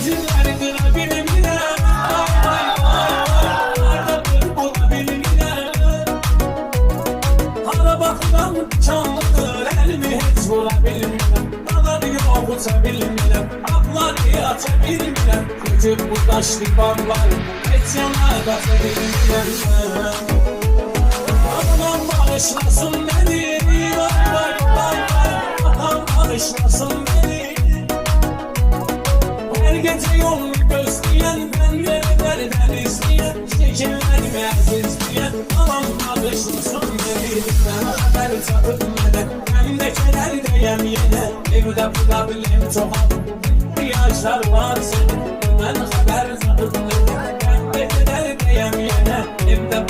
Geceleri kırabilmirəm. Ay harda bulabilmirəm. Hara baxıram canlıdır, əlimi heç vura bilmirəm. Dağları yox uça bilmirəm, ağları aça bilmirəm. Köküb bu daş divanlar, heç yana qaça bilmirəm. Anam bağışlasın beni, vay vay vay vay. Anam bağışlasın beni. Her gece yolunu gözleyen, pencerelerden izleyen, şekillerimi əzizleyen. Anam bağışlasın beni. Ben haber çatılmadan, hem de kederdeyim yine. Evde problem çok aldım, yaşlar var senin. Ben haber çatılmadan, hem de kederdeyim yine. Evde